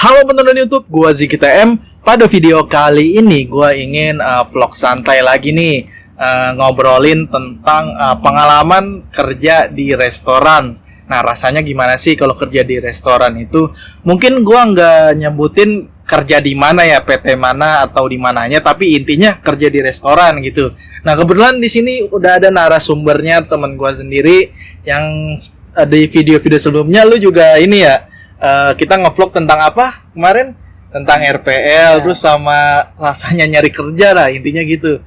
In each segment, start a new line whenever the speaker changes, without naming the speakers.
Halo penonton YouTube, gua Ziki TM. Pada video kali ini gua ingin vlog santai lagi nih, ngobrolin tentang pengalaman kerja di restoran. Nah, rasanya gimana sih kalau kerja di restoran itu? Mungkin gua nggak nyebutin kerja di mana ya, PT mana atau di mananya, tapi intinya kerja di restoran gitu. Nah, kebetulan di sini udah ada narasumbernya, teman gua sendiri yang di video-video sebelumnya lu juga ini ya. Kita ngevlog tentang apa kemarin? Tentang RPL, terus sama rasanya nyari kerja lah, intinya gitu.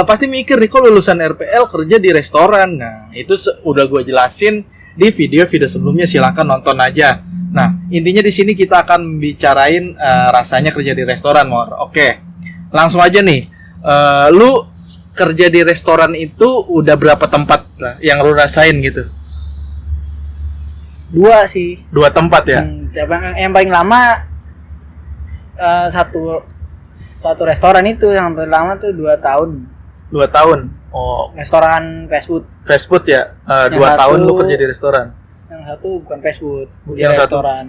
Pasti mikir nih, kok lulusan RPL kerja di restoran. Nah, itu udah gue jelasin di video-video sebelumnya, silahkan nonton aja. Nah, intinya di sini kita akan bicarain rasanya kerja di restoran, Mor. Oke, langsung aja nih. Lu kerja di restoran itu udah berapa tempat lah yang lu rasain gitu?
Dua sih.
Dua tempat ya?
Yang paling lama satu restoran itu yang paling lama tuh 2 tahun.
2 tahun. Oh,
restoran fast food.
Fast food ya? 2 tahun lu kerja di restoran.
Yang satu bukan fast food,
yang
restoran.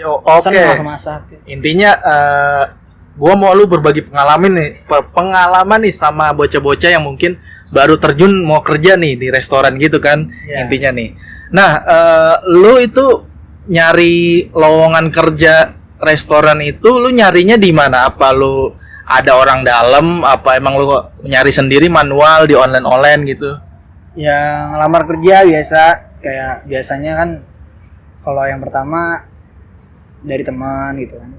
Oke.
Masak.
Intinya gua mau lu berbagi pengalaman nih sama bocah-bocah yang mungkin baru terjun mau kerja nih di restoran gitu kan. Yeah. Intinya nih. Nah, lu itu nyari lowongan kerja restoran itu lu nyarinya di mana? Apa lu ada orang dalam? Apa emang lu nyari sendiri manual di online gitu?
Ya, ngelamar kerja biasa, kayak biasanya kan kalau yang pertama dari teman gitu kan.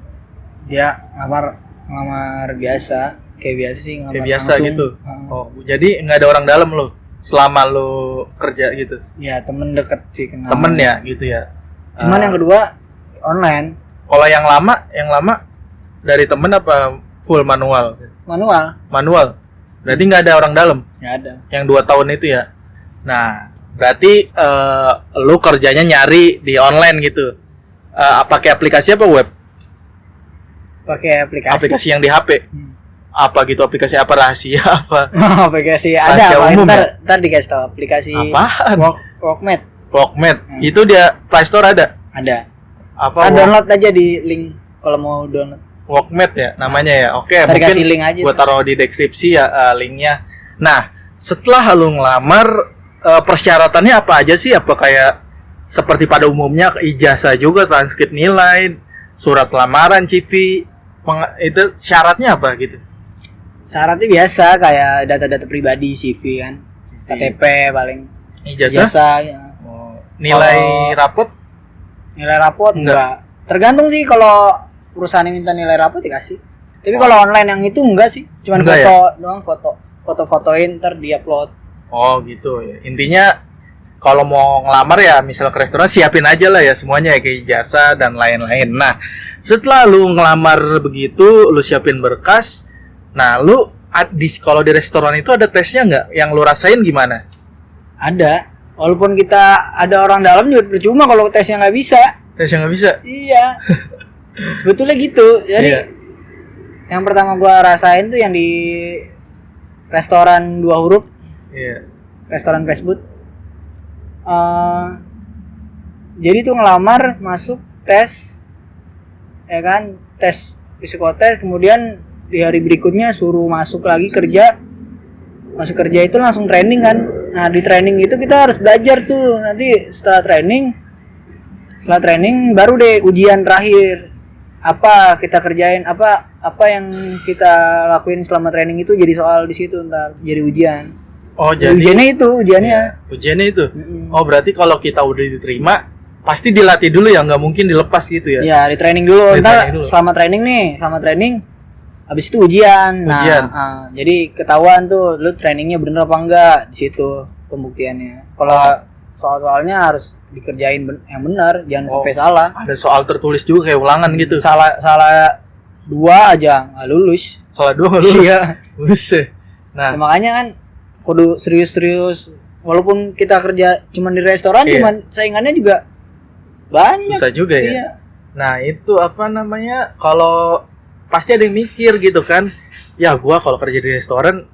Dia ngelamar biasa, kayak biasa sih ngelamar.
Kayak biasa
langsung.
Gitu. Oh, jadi nggak ada orang dalam lu selama lu kerja gitu?
Ya, temen deket sih kenal.
Temen ya gitu ya.
Cuman yang kedua online.
Kalau yang lama dari temen apa full manual? Manual. Berarti nggak ada orang dalam?
Nggak ada.
Yang 2 tahun itu ya. Nah, berarti lu kerjanya nyari di online gitu. Pakai aplikasi apa web?
Pakai aplikasi.
Aplikasi yang di HP. Apa gitu, aplikasi apa rahasia apa?
Aplikasi
rahasia
ada
umum
ntar dikasih tau aplikasi.
Apaan? Walkmate.
Hmm.
Itu dia Play Store ada?
Ada.
Apa?
Download aja di link kalau mau download.
Walkmate ya namanya ya. Oke,
mungkin
link aja. Gua taruh di deskripsi ya linknya. Nah, setelah lu ngelamar, persyaratannya apa aja sih? Apa kayak seperti pada umumnya ijazah juga, transkrip nilai, surat lamaran, CV, itu syaratnya apa gitu?
Syaratnya biasa kayak data-data pribadi, CV kan, KTP paling.
Ijazah ya. Nilai rapot?
Nilai rapot enggak. Tergantung sih, kalau perusahaan yang minta nilai rapot dikasih. Tapi kalau online yang itu enggak sih, cuman foto doang, foto-fotoin ntar di-upload.
Oh gitu ya. Intinya kalau mau ngelamar ya misal ke restoran siapin aja lah ya semuanya ya, kayak ijazah dan lain-lain. Nah, setelah lu ngelamar begitu, lu siapin berkas. Nah, lu kalau di restoran itu ada tesnya nggak? Yang lu rasain gimana?
Ada. Walaupun kita ada orang dalam juga percuma kalau tesnya nggak bisa.
Tesnya nggak bisa?
Iya. Betulnya gitu. Jadi yang pertama gua rasain tuh yang di restoran 2 huruf.
Iya.
Restoran fast food. Jadi tuh ngelamar, masuk tes, ya kan, tes psikotes, kemudian di hari berikutnya suruh masuk lagi kerja. Masuk kerja itu langsung training kan. Nah, di training itu kita harus belajar tuh. Nanti setelah training baru deh ujian terakhir. Apa kita kerjain, apa yang kita lakuin selama training itu jadi soal di situ, ntar jadi ujian.
Oh, jadi ujiannya itu. Oh, berarti kalau kita udah diterima pasti dilatih dulu ya, nggak mungkin dilepas gitu ya?
Ya, di training dulu. Selama training habis itu ujian. Nah, jadi ketahuan tuh lu trainingnya bener apa enggak, di situ pembuktiannya. Kalau soal-soalnya harus dikerjain yang benar, jangan sampai salah. Ada
soal tertulis juga kayak ulangan gitu.
Salah 2 aja nggak lulus.
Salah 2 nggak lulus.
Iya.
Nah,
makanya kan kudu serius-serius. Walaupun kita kerja cuma di restoran, cuman saingannya juga banyak.
Susah juga ya.
Iya.
Nah, itu apa namanya? Kalau pasti ada yang mikir gitu kan, ya gua kalau kerja di restoran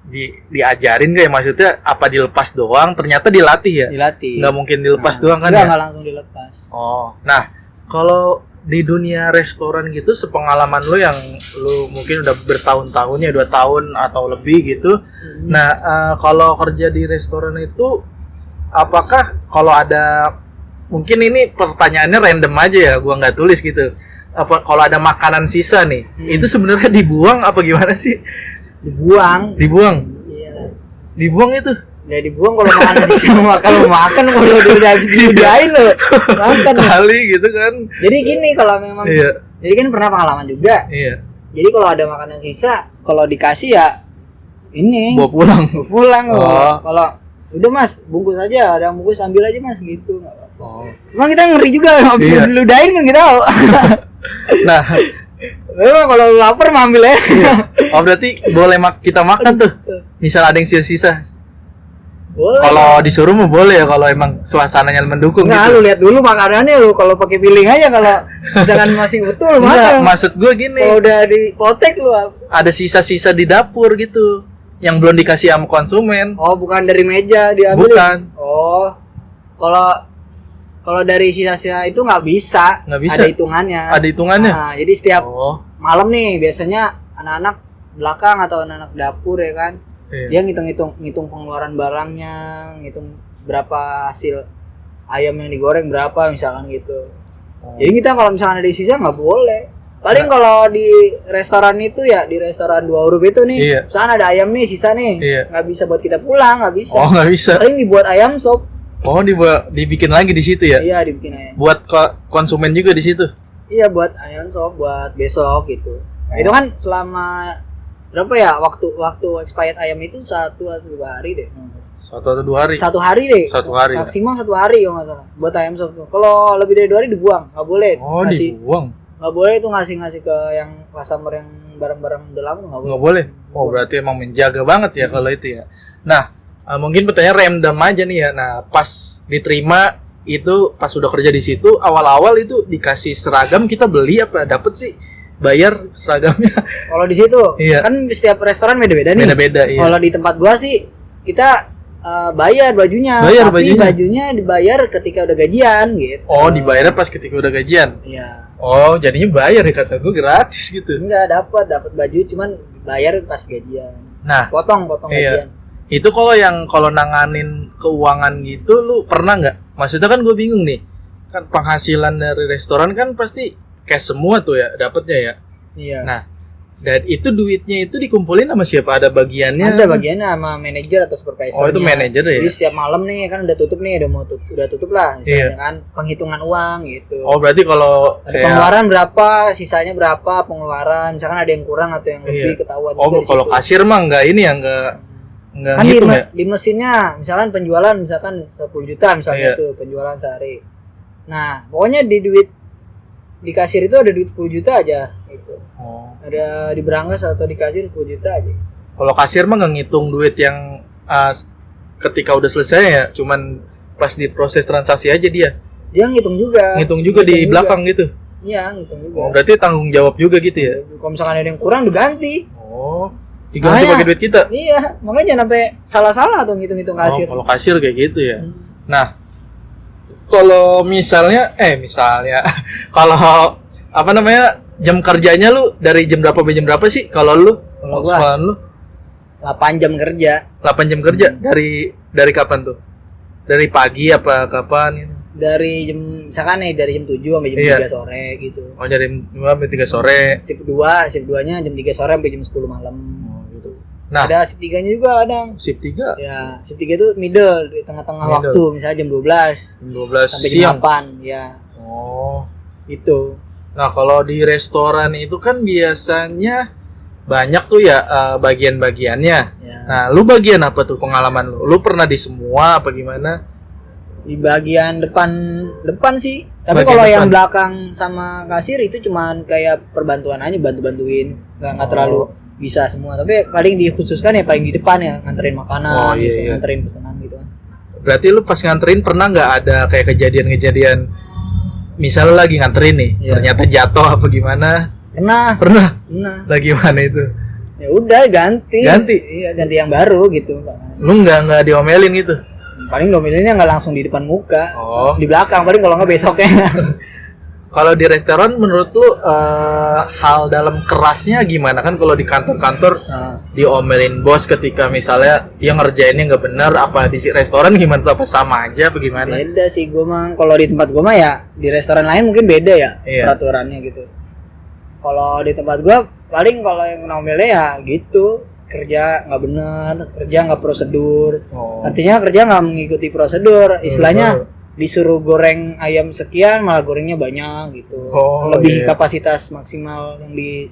diajarin gak ya, maksudnya apa dilepas doang? Ternyata dilatih ya.
Nggak
mungkin dilepas doang kan?
Nggak langsung dilepas.
Oh, nah kalau di dunia restoran gitu, sepengalaman lu yang lu mungkin udah bertahun-tahun ya, 2 tahun atau lebih gitu. Nah, kalau kerja di restoran itu, apakah kalau ada, mungkin ini pertanyaannya random aja ya, gua nggak tulis gitu. Apa kalau ada makanan sisa nih, itu sebenarnya dibuang apa gimana sih?
Dibuang.
Dibuang.
Iya.
Dibuang itu.
Ya dibuang kalau makan sisa. Kalau makan kalau udah habis diudahin lo makan.
Kali gitu kan.
Jadi gini kalau memang.
Iya.
Jadi kan pernah pengalaman juga.
Iya.
Jadi kalau ada makanan sisa, kalau dikasih ya ini
Bawa pulang.
pulang loh.
Oh.
Kalau udah mas, bungkus aja, ada yang bungkus ambil aja mas gitu.
Oh.
Emang kita ngeri juga habis
Iya.
diludahin kan kita tahu.
Nah,
Memang kalau lu lapar mah ambil ya.
oh berarti boleh kita makan tuh. Misal ada yang sisa-sisa.
Boleh.
Kalau disuruh mah boleh ya, kalau emang suasananya mendukung
Enggak,
gitu.
lu lihat dulu makanannya lu, kalau pakai piling aja, kalau misalkan masih betul
Enggak,
makan.
maksud gue gini.
Kalau udah dipotek lu.
Ada sisa-sisa di dapur gitu yang belum dikasih sama konsumen.
Oh, bukan dari meja diambil.
Bukan.
Oh. Kalau dari sisa-sisa itu nggak bisa.
Nggak bisa.
Ada hitungannya.
Ada hitungannya.
Nah, jadi setiap
Oh.
malam nih biasanya anak-anak belakang atau anak-anak dapur ya kan.
Iya.
Dia ngitung pengeluaran barangnya, ngitung berapa hasil ayam yang digoreng berapa misalkan gitu.
Oh.
Jadi kita kalau misalkan ada sisa nggak boleh. Paling kalau di restoran itu ya, di restoran 2 huruf itu nih,
Iya.
misalkan ada ayam nih sisa nih,
Iya.
nggak bisa buat kita pulang, nggak bisa.
Oh, nggak bisa.
Paling dibuat ayam sop.
Oh, dibikin lagi di situ ya.
Iya, dibikin ayam.
Buat konsumen juga di situ.
Iya, buat ayam sop buat besok gitu. Nah, itu kan selama berapa ya waktu expired ayam itu 1 atau 2 hari deh.
1 atau 2 hari.
1 hari deh.
1 hari.
Maksimal 1 hari kalau nggak salah. Buat ayam sop tuh. Kalau lebih dari 2 hari dibuang, nggak boleh.
Oh, dibuang.
Nggak boleh itu ngasih ke yang customer yang barang-barang udah lama, nggak boleh.
Nggak boleh. Oh, berarti emang menjaga banget ya kalau itu ya. Nah, mungkin pertanyaan random aja nih ya. Nah, pas diterima itu, pas udah kerja di situ, awal-awal itu dikasih seragam, kita beli apa dapet sih? Bayar seragamnya?
Kalau di situ
Iya.
kan setiap restoran beda-beda nih.
Beda-beda, iya.
Kalau di tempat gua sih kita bayar bajunya,
Bayar
tapi
bajunya.
bajunya dibayar ketika udah gajian gitu.
Oh, dibayarnya pas ketika udah gajian.
Iya.
Oh, jadinya bayar ya, kata gue gratis gitu.
Enggak dapat baju, cuman bayar pas gajian.
Nah,
Potong
iya.
gajian.
Itu kalau nanganin keuangan gitu, lu pernah nggak? Maksudnya kan gue bingung nih, kan penghasilan dari restoran kan pasti cash semua tuh ya, dapetnya ya.
Iya.
Nah, dan itu duitnya itu dikumpulin sama siapa? Ada bagiannya?
Ada bagiannya sama manajer atau supervisor.
Oh, itu manajer ya?
Jadi setiap malam nih kan udah tutup nih, udah tutup lah, misalnya kan penghitungan uang gitu.
Oh, berarti kalau
Ada pengeluaran berapa, sisanya berapa pengeluaran, misalkan ada yang kurang atau yang lebih ketahuan.
Oh,
juga di
kalau
situ.
kasir mah nggak ini ya, nggak
Kan
ngitung ya?
di mesinnya misalkan penjualan misalkan 10 juta misalnya
Iya.
itu penjualan sehari. Nah, pokoknya di kasir itu ada duit 10 juta aja gitu.
Oh.
Ada di berangkas atau di kasir 10 juta aja.
Kalau kasir mah nggak ngitung duit yang ketika udah selesai ya, cuman pas di proses transaksi aja dia.
Dia ngitung juga.
Ngitung juga di belakang gitu.
Iya, ngitung juga.
Oh, berarti tanggung jawab juga gitu ya?
Kalau misalkan ada yang kurang diganti.
Oh, diganti
Makanya-
pakai duit kita.
Iya, makanya jangan sampai salah-salah tuh ngitung-ngitung kasir.
Oh, kalau kasir kayak gitu ya.
Hmm.
Nah, kalau misalnya kalau apa namanya, jam kerjanya lu dari jam berapa sampai jam berapa sih kalau lu?
Kalau gua,
sekolahan lu
8 jam kerja.
8 jam kerja dari kapan tuh? Dari pagi apa kapan gitu?
Dari jam misalkan nih dari jam 7 sampai jam
Iya.
3 sore gitu.
Oh, dari jam 2 sampai 3 sore.
Shift 2-nya jam 3 sore sampai jam 10 malam.
Oh, gitu. Nah,
Ada shift 3-nya juga kadang.
shift 3
Ya, shift 3 itu middle di tengah-tengah
Middle.
waktu, misalnya jam 12
jam 12
sampai jam
siang.
8, ya.
Oh.
Itu.
Nah, kalau di restoran itu kan biasanya banyak tuh ya bagian-bagiannya.
Ya.
Nah, lu bagian apa tuh pengalaman lu? Lu pernah di semua apa gimana?
Di bagian depan sih. Tapi
Bagian
kalau yang
depan.
belakang sama kasir itu cuman kayak perbantuan aja, bantu-bantuin. Nggak terlalu bisa semua. Tapi paling dikhususkan ya paling di depan ya, nganterin makanan,
Oh, iya,
gitu,
iya.
nganterin pesanan gitu kan.
Berarti lu pas nganterin pernah nggak ada kayak kejadian-kejadian, misal lu lagi nganterin nih,
Iya.
ternyata jatuh apa gimana?
Pernah.
Pernah?
Nah,
Lagi mana itu?
ya udah ganti.
Ganti?
Iya, ganti yang baru gitu.
Lu nggak diomelin gitu?
Paling domilinnya nggak langsung di depan muka.
Oh.
Di belakang paling kalau nggak besoknya.
Kalau di restoran menurut lu hal dalam kerasnya gimana? Kan kalau di kantor-kantor diomelin bos ketika misalnya dia ngerjainnya nggak benar, apa di restoran gimana tuh? Apa sama aja apa gimana?
Beda sih gue mah. Kalau di tempat gue mah ya, di restoran lain mungkin beda ya peraturannya gitu. Kalau di tempat gue paling kalau yang ngomelnya ya gitu, kerja nggak benar, kerja nggak prosedur. Artinya kerja nggak mengikuti prosedur. Istilahnya disuruh goreng ayam sekian malah gorengnya banyak gitu. Lebih kapasitas maksimal yang di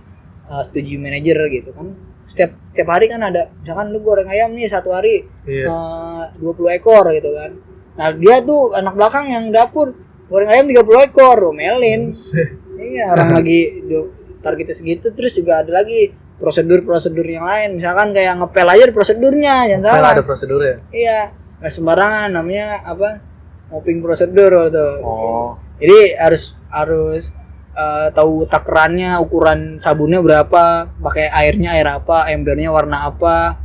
setujui manajer gitu kan. Setiap hari kan ada, misalkan lu goreng ayam nih satu hari 20 ekor gitu kan. Nah dia tuh anak belakang yang dapur goreng ayam 30 ekor, omelin. Iya, orang lagi targetnya segitu. Terus juga ada lagi prosedur yang lain, misalkan kayak ngepel aja prosedurnya, jangan salah.
Ada prosedurnya.
Iya, nggak sembarangan, namanya apa? Mopping prosedur tuh. Jadi harus tahu takarannya, ukuran sabunnya berapa, pakai airnya air apa, embernya warna apa,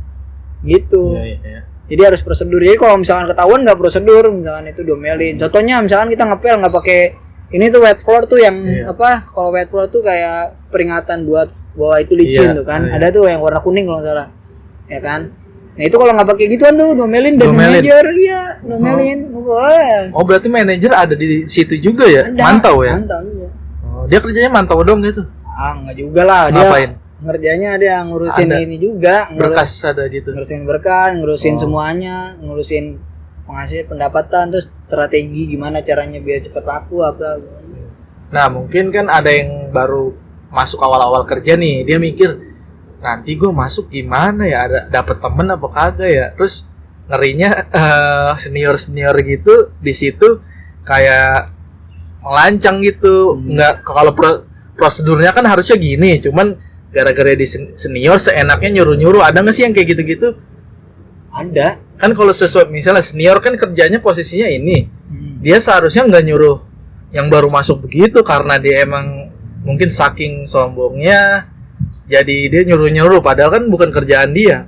gitu. Iya. Jadi harus prosedur. Jadi kalau misalkan ketahuan nggak prosedur, misalkan itu domelin. Contohnya misalkan kita ngepel nggak pakai ini tuh wet floor tuh yang apa? Kalau wet floor tuh kayak peringatan buat bahwa itu licin tuh kan. Ada tuh yang warna kuning kalau nggak salah, ya kan? Nah itu kalau nggak pakai gituan tuh domelin dan manajer, iya domelin.
Oh berarti manajer ada di situ juga ya? Ada, mantau ya?
Mantau juga.
Dia kerjanya mantau dong gitu?
Nggak juga lah.
Ngapain?
Dia ngerjanya dia ngurusin ini juga.
Berkas ada gitu?
Ngurusin berkas, ngurusin semuanya, ngurusin penghasil pendapatan, terus strategi gimana caranya biar cepat laku apa.
Nah mungkin kan ada yang baru masuk awal-awal kerja nih, dia mikir nanti gue masuk gimana ya, ada dapat temen apa kagak ya, terus ngerinya senior gitu di situ kayak melancang gitu. Nggak, kalau prosedurnya kan harusnya gini, cuman gara-gara di senior seenaknya nyuruh ada nggak sih yang kayak gitu-gitu?
Ada
kan. Kalau sesuai misalnya senior kan kerjanya posisinya ini, dia seharusnya nggak nyuruh yang baru masuk begitu, karena dia emang mungkin saking sombongnya jadi dia nyuruh padahal kan bukan kerjaan dia.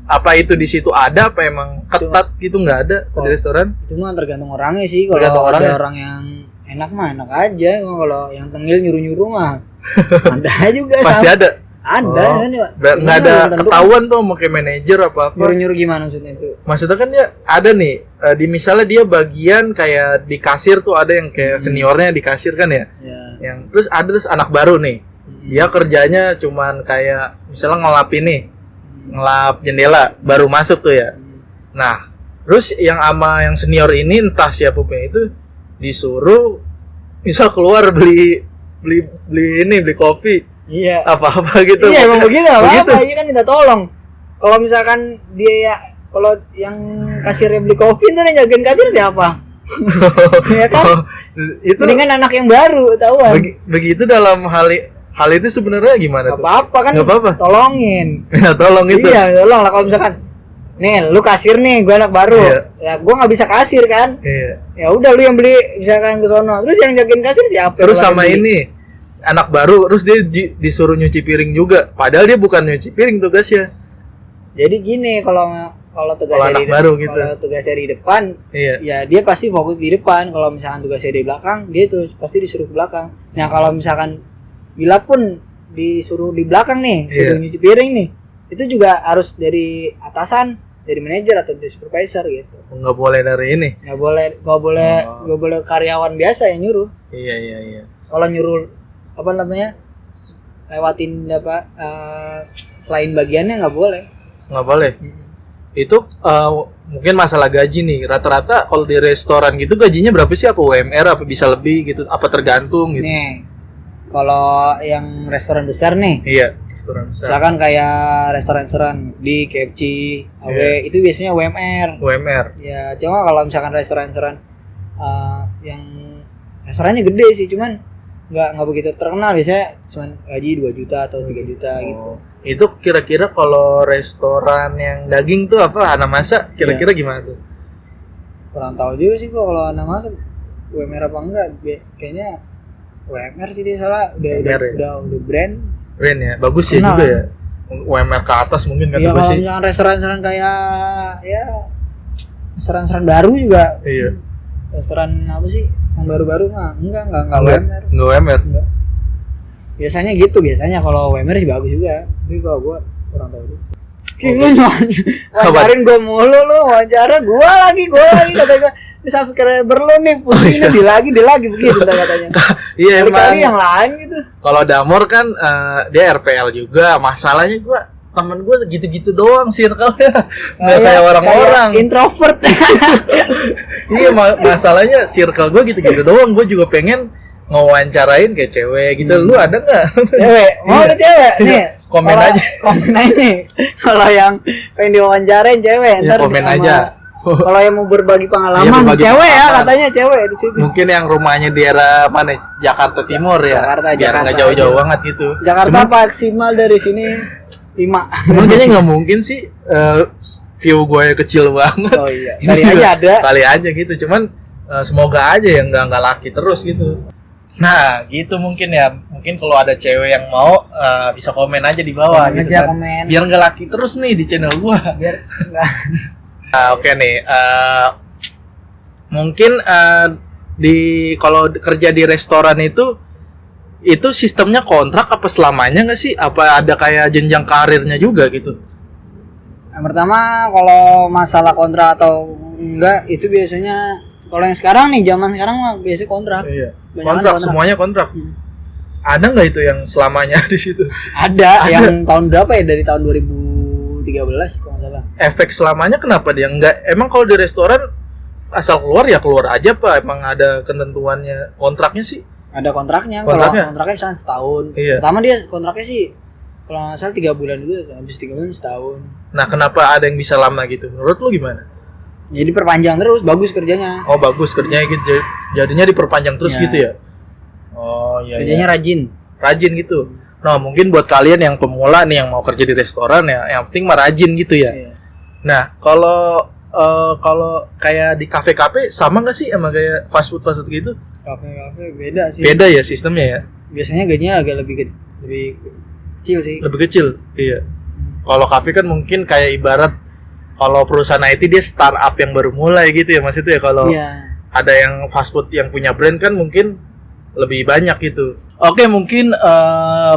Apa itu di situ ada, apa emang ketat gitu nggak ada di restoran? Itu
mah tergantung orangnya sih. Kalau ada orang yang enak mah enak aja. Kalau yang tengil nyuruh mah ada juga.
Pasti ada.
Ada kan
nggak ada ketahuan tuh mau kayak manajer apa
nyuruh gimana maksudnya itu?
Maksudnya kan dia ada nih di misalnya dia bagian kayak di kasir tuh, ada yang kayak seniornya di kasir kan ya. Yang terus ada anak baru nih. Dia kerjanya cuman kayak misalnya ngelap jendela, baru masuk tuh ya. Nah, terus yang yang senior ini entah siapa pun itu disuruh misal keluar beli kopi.
Iya.
Apa gitu.
Iya, emang begitu apa-apa. Iya kan minta tolong. Kalau misalkan dia kalau yang kasirnya beli kopi itu yang jagain kasir siapa? Ya kan?
Itu
dengan anak yang baru tahuan.
Begitu dalam hal itu sebenarnya gimana tuh?
Apa-apa kan?
Nggak apa-apa.
Tolongin.
Ya tolong itu.
Iya, tolong lah. Kalau misalkan, nih, lu kasir nih, gue anak baru. Ya, gue nggak bisa kasir kan?
Iya.
Ya udah lu yang beli, misalkan ke sono. Terus yang jagain kasir siapa?
Terus sama ini anak baru, terus dia disuruh nyuci piring juga. Padahal dia bukan nyuci piring tugasnya.
Jadi gini, kalau tugasnya tugasnya di depan, ya dia pasti fokus di depan. Kalau misalkan tugasnya di belakang, dia tuh pasti disuruh ke belakang. Nah kalau misalkan bila pun disuruh di belakang nih, suruh nyuci piring nih, itu juga harus dari atasan, dari manajer atau dari supervisor gitu.
Nggak boleh dari ini.
Nggak boleh karyawan biasa yang nyuruh.
Iya.
Kalau nyuruh apa namanya, lewatin selain bagiannya nggak boleh.
Nggak boleh. Itu mungkin masalah gaji nih. Rata-rata kalau di restoran gitu gajinya berapa sih? Apa UMR? Apa bisa lebih gitu? Apa tergantung gitu?
Nih, kalau yang restoran besar nih,
restoran besar.
Misalkan kayak restoran di KFC, AW, itu biasanya UMR. Ya, cuma kalau misalkan restoran yang restorannya gede sih, cuman nggak begitu terkenal, biasanya cuma gaji 2 juta atau 3 juta gitu.
Itu kira-kira kalau restoran yang daging tuh apa, Hanamasa kira-kira gimana tuh?
Kurang tahu juga sih kok kalau Hanamasa UMR apa enggak. Kayaknya UMR sih dia salah, udah brand
ya, bagus ya juga ya. UMR ke atas mungkin kata gue sih.
Iya, kalau restoran kayak restoran baru juga.
Iya.
Restoran apa sih? Yang baru-baru mah enggak
Enggak.
WMR.
Enggak WMR.
Enggak. Biasanya gitu, biasanya kalau WMR sih bagus juga. Tapi kalau gua kurang tahu dulu. Lu wajarin gua mulu lu, wawancara gua lagi kata gua. Ini subscriber lu nih, pusing di lagi begitu katanya.
Iya emang.
Kali yang lain gitu.
Kalau Damor kan dia RPL juga. Masalahnya temen gue gitu-gitu doang circle-nya. Nggak kayak orang-orang.
Kayak introvert.
Iya masalahnya circle gue gitu-gitu doang. Gue juga pengen ngewawancarain kayak cewek gitu. Lu ada nggak?
Cewek, mau ada cewek nih.
Komen aja.
Komen aja nih. Kalau yang pengen diwawancarain cewek,
Ya, komen aja.
Kalau yang mau berbagi pengalaman,
Iya, berbagi
cewek ya
pengalaman.
katanya cewek di situ.
Mungkin yang rumahnya di daerah mana? Jakarta Timur ya. Biar nggak jauh-jauh
aja.
banget gitu.
Jakarta maksimal dari sini 5.
Cuman kayaknya nggak mungkin sih view gue kecil banget.
Oh iya. Kali aja ada.
Kali aja gitu. Cuman semoga aja yang nggak laki terus gitu. Nah, gitu mungkin ya. Mungkin kalau ada cewek yang mau bisa komen aja di bawah
Komen
gitu
aja,
kan.
komen.
Biar nggak laki terus nih di channel gua.
Biar enggak.
Oke nih. Mungkin kalau kerja di restoran itu sistemnya kontrak apa selamanya nggak sih? Apa ada kayak jenjang karirnya juga gitu?
Yang pertama kalau masalah kontrak atau enggak itu biasanya kalau yang sekarang nih zaman sekarang mah biasanya kontrak.
Iya.
Banyakan
Kontrak, semuanya kontrak. Ada nggak itu yang selamanya di situ?
Ada yang tahun berapa ya, dari tahun 2013 kalau nggak salah.
Efek selamanya kenapa dia nggak? Emang kalau di restoran asal keluar ya keluar aja Pak? Emang ada ketentuannya kontraknya sih?
Ada kontraknya.
Kontraknya?
Kalau kontraknya misalnya setahun.
Iya.
Pertama dia kontraknya sih kalau nggak salah 3 bulan dulu, habis 3 bulan setahun.
Nah kenapa ada yang bisa lama gitu? Menurut lu gimana?
Jadi perpanjang terus, bagus kerjanya.
Oh bagus kerjanya gitu, jadinya diperpanjang terus
Ya.
gitu ya? Oh iya.
Kerjanya
Iya.
rajin.
Rajin gitu. Nah mungkin buat kalian yang pemula nih yang mau kerja di restoran ya, yang penting mah rajin gitu ya.
Iya.
Nah kalau kayak di kafe-kafe sama nggak sih sama kayak fast food gitu?
Kafe beda sih.
Beda ya sistemnya ya?
Biasanya gajinya agak lebih kecil sih.
Lebih kecil, iya. Kalau kafe kan mungkin kayak ibarat kalau perusahaan IT dia startup yang baru mulai gitu ya maksudnya ya. Kalau
Iya.
ada yang fast food yang punya brand kan mungkin lebih banyak gitu. Oke, mungkin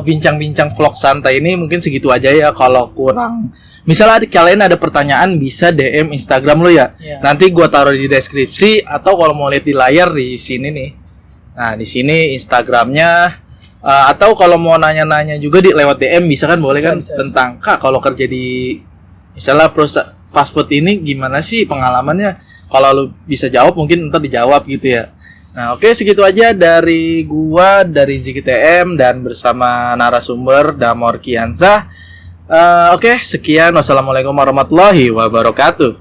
bincang-bincang vlog santai ini mungkin segitu aja ya. Kalau kurang, misalnya kalian ada pertanyaan bisa DM Instagram lo ya.
Iya.
Nanti gua taruh di deskripsi atau kalau mau lihat di layar di sini nih. Nah, di sini Instagramnya. Atau kalau mau nanya-nanya juga lewat DM bisa kan, boleh kan,
Bisa.
tentang Kak kalau kerja di misalnya perusahaan fast food ini gimana sih pengalamannya, kalau lu bisa jawab mungkin ntar dijawab gitu ya. Nah oke, segitu aja dari gua, dari ZKTM dan bersama narasumber Damor Kianzah. Oke, sekian, wassalamualaikum warahmatullahi wabarakatuh.